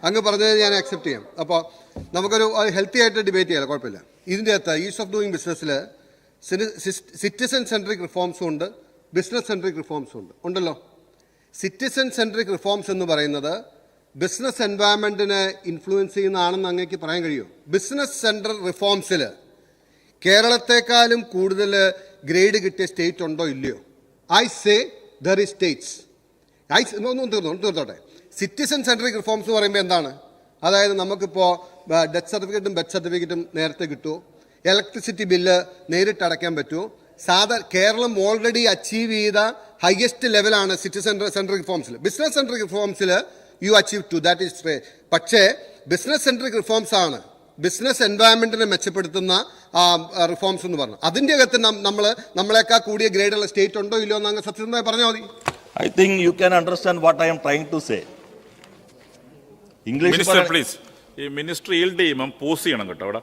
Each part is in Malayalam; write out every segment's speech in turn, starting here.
അങ്ങ് പറഞ്ഞത് ഞാൻ അക്സെപ്റ്റ് ചെയ്യാം. അപ്പോൾ നമുക്കൊരു ഹെൽത്തി ആയിട്ട് ഡിബേറ്റ് ചെയ്യാം, കുഴപ്പമില്ല. ഇതിൻ്റെ അകത്ത് ഈസ് ഓഫ് ഡൂയിങ് ബിസിനസ്സിൽ സിറ്റിസൺ സെൻട്രിക് റിഫോംസും ഉണ്ട്, ബിസിനസ് സെൻട്രിക് റിഫോംസും ഉണ്ടല്ലോ. സിറ്റിസൺ സെൻട്രിക് റിഫോംസ് എന്ന് പറയുന്നത് ബിസിനസ് എൻവയറമെൻറ്റിനെ ഇൻഫ്ലുവൻസ് ചെയ്യുന്നതാണെന്ന് അങ്ങേക്ക് പറയാൻ കഴിയുമോ? ബിസിനസ് സെൻട്രൽ റിഫോംസിൽ കേരളത്തെക്കാളും കൂടുതൽ ഗ്രേഡ് കിട്ടിയ സ്റ്റേറ്റ് ഉണ്ടോ ഇല്ലയോ? I say there is states. തീർന്നോട്ടെ. സിറ്റിസൺ സെൻട്രിക് റിഫോംസ് എന്ന് പറയുമ്പോൾ എന്താണ്? അതായത് നമുക്കിപ്പോൾ ഡെത്ത് സർട്ടിഫിക്കറ്റും ബർത്ത് സർട്ടിഫിക്കറ്റും നേരത്തെ കിട്ടുമോ? ഇലക്ട്രിസിറ്റി ബില്ല് നേരിട്ട് അടയ്ക്കാൻ പറ്റുമോ? കേരളം ഓൾറെഡി അച്ചീവ് ചെയ്ത ഹയസ്റ്റ് ലെവലാണ് സിറ്റിസൺ സെൻട്രിക് റിഫോംസിൽ. ബിസിനസ് സെൻട്രിക് റിഫോംസിൽ you achieve to, that is true. പക്ഷേ ബിസിനസ് സെൻട്രിക് റിഫോംസ് ആണ് ബിസിനസ് എൻവയറമെൻറ്റിനെ മെച്ചപ്പെടുത്തുന്ന റിഫോംസ് എന്ന് പറഞ്ഞു. അതിൻ്റെ അകത്ത് നമ്മളെക്കാൾ കൂടിയ ഗ്രേഡുള്ള സ്റ്റേറ്റ് ഉണ്ടോ ഇല്ലയോ എന്ന് അങ്ങ് സത്യസന്ധമായി പറഞ്ഞാൽ മതി. I think you can understand what I am trying to say. English Minister, please. ഈ മിനിസ്റ്റർ ഈൽഡ് ചെയ്യുമ്പോൾ പോസ് ചെയ്യണം കേട്ടോ. അവിടെ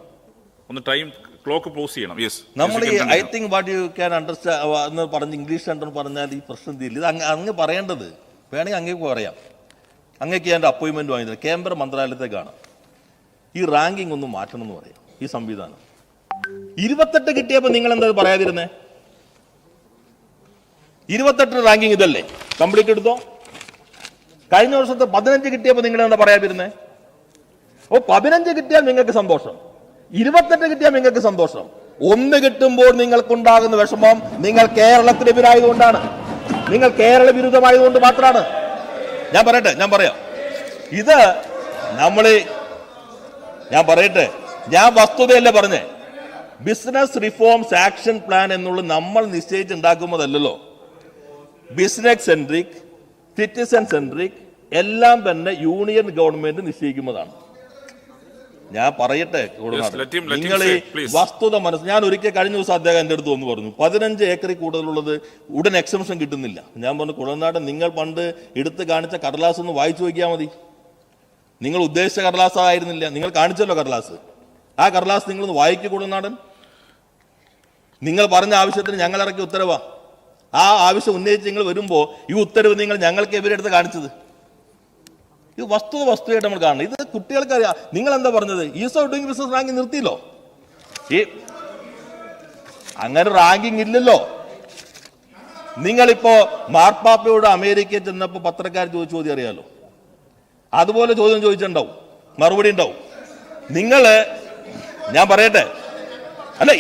ഒന്ന് ടൈം ക്ലോക്ക് പോസ് ചെയ്യണം. യെസ്, നമ്മൾ I think what you can understand എന്ന് പറഞ്ഞ് ഇംഗ്ലീഷ് സെൻറ്റർ പറഞ്ഞാൽ ഈ പ്രശ്നം തീരില്ല. ഇത് അങ്ങ് പറയേണ്ടത് വേണമെങ്കിൽ അങ്ങേക്ക് പറയാം. അങ്ങേക്ക് എൻ്റെ അപ്പോയിൻമെൻറ്റ് വാങ്ങിയത് കേന്ദ്ര മന്ത്രാലയത്തേക്കാണ്. ഈ റാങ്കിങ് ഒന്ന് മാറ്റണം എന്ന് പറയാം. ഈ സംവിധാനം 28 കിട്ടിയപ്പോൾ നിങ്ങൾ എന്താ പറയാതിരുന്നേ? 28 റാങ്കിങ് ഇതല്ലേ, കംപ്ലീറ്റ് എടുത്തോ. കഴിഞ്ഞ വർഷത്തെ 15 കിട്ടിയപ്പോൾ നിങ്ങൾ എന്താ പറയാതിരുന്നേ? ഓ, 15 കിട്ടിയാൽ നിങ്ങൾക്ക് സന്തോഷം, 28 കിട്ടിയാൽ നിങ്ങൾക്ക് സന്തോഷം. 1 കിട്ടുമ്പോൾ നിങ്ങൾക്കുണ്ടാകുന്ന വിഷമം നിങ്ങൾ കേരളത്തിനെതിരായതുകൊണ്ടാണ്, നിങ്ങൾ കേരള വിരുദ്ധമായതുകൊണ്ട് മാത്രമാണ്. ഞാൻ പറയാം. ഇത് ഞാൻ വസ്തുതയല്ലേ പറഞ്ഞേ. ബിസിനസ് റിഫോംസ് ആക്ഷൻ പ്ലാൻ എന്നുള്ളത് നമ്മൾ നിശ്ചയിച്ചുണ്ടാക്കുന്നതല്ലോ. ബിസിനസ് സെൻട്രിക്, സിറ്റിസൺ സെൻട്രിക് എല്ലാം തന്നെ യൂണിയൻ ഗവൺമെന്റ് നിശ്ചയിക്കുന്നതാണ്. ഞാൻ പറയട്ടെ, നിങ്ങൾ ഈ വസ്തുത ഞാൻ ഒരിക്കൽ കഴിഞ്ഞ ദിവസം അദ്ദേഹം എൻ്റെ അടുത്ത് വന്ന് പറഞ്ഞു 15 ഏക്കറിൽ കൂടുതലുള്ളത് ഉടൻ എക്സംഷൻ കിട്ടുന്നില്ല. ഞാൻ പറഞ്ഞു, കുളനാടൻ നിങ്ങൾ പണ്ട് എടുത്ത് കാണിച്ച കടലാസ് ഒന്ന് വായിച്ചു നോക്കിയാൽ മതി. നിങ്ങൾ ഉദ്ദേശിച്ച കടലാസ് ആയിരുന്നില്ല, നിങ്ങൾ കാണിച്ചല്ലോ കടലാസ്. ആ കടലാസ് നിങ്ങളൊന്ന് വായിക്കൂ കുളനാടൻ. നിങ്ങൾ പറഞ്ഞ ആവശ്യത്തിന് ഞങ്ങൾ ഇറക്കിയ ഉത്തരവാ. ആ ആവശ്യം ഉന്നയിച്ച് നിങ്ങൾ വരുമ്പോൾ ഈ ഉത്തരവ് നിങ്ങൾ ഞങ്ങൾക്ക് എതിരെടുത്ത് കാണിച്ചത്. ഇത് വസ്തുതയായിട്ട് നമ്മൾ കാണണം. ഇത് കുട്ടികൾക്ക് അറിയാം. നിങ്ങൾ എന്താ പറഞ്ഞത്? Ease of doing business ranking നിർത്തിയല്ലോ. അങ്ങനെ റാങ്കിങ് ഇല്ലല്ലോ. നിങ്ങളിപ്പോ മാർപ്പാപ്പയോട് അമേരിക്കയിൽ ചെന്നപ്പോൾ പത്രക്കാർ ചോദിച്ച ചോദ്യം അറിയാലോ. അതുപോലെ ചോദ്യം ചോദിച്ചിട്ടുണ്ടാവും, മറുപടി ഉണ്ടാവും. ഞാൻ പറയട്ടെ, അല്ല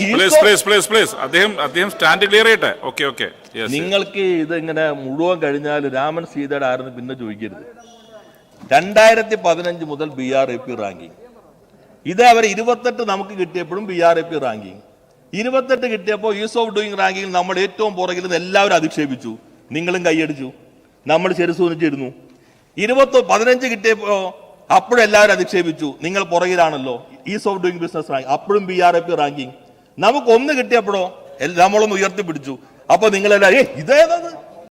നിങ്ങൾക്ക് ഇത് ഇങ്ങനെ മുഴുവൻ കഴിഞ്ഞാൽ രാമൻ സീതയുടെ ആരെന്ന് പിന്നെ ചോദിക്കരുത്. 2015 മുതൽ BRAP റാങ്കിങ് ഇത് അവർ 28 നമുക്ക് കിട്ടിയപ്പോഴും BRAP റാങ്കിങ് 28 കിട്ടിയപ്പോൾ ഈസ് ഓഫ് ഡൂയിങ് റാങ്കിങ് നമ്മൾ ഏറ്റവും പുറകിൽ നിന്ന് എല്ലാവരും അധിക്ഷേപിച്ചു. നിങ്ങളും കൈയടിച്ചു, നമ്മൾ ചെറുസൂനിച്ചിരുന്നു. 15 കിട്ടിയപ്പോൾ അപ്പോഴും എല്ലാവരും അധിക്ഷേപിച്ചു, നിങ്ങൾ പുറകിലാണല്ലോ. Ease of doing business ranking അപ്പോഴും BRAP റാങ്കിങ്. നമുക്ക് 1 കിട്ടിയപ്പോഴോ നമ്മളൊന്ന് ഉയർത്തിപ്പിടിച്ചു. അപ്പൊ നിങ്ങളെല്ലാം ഇതേതത്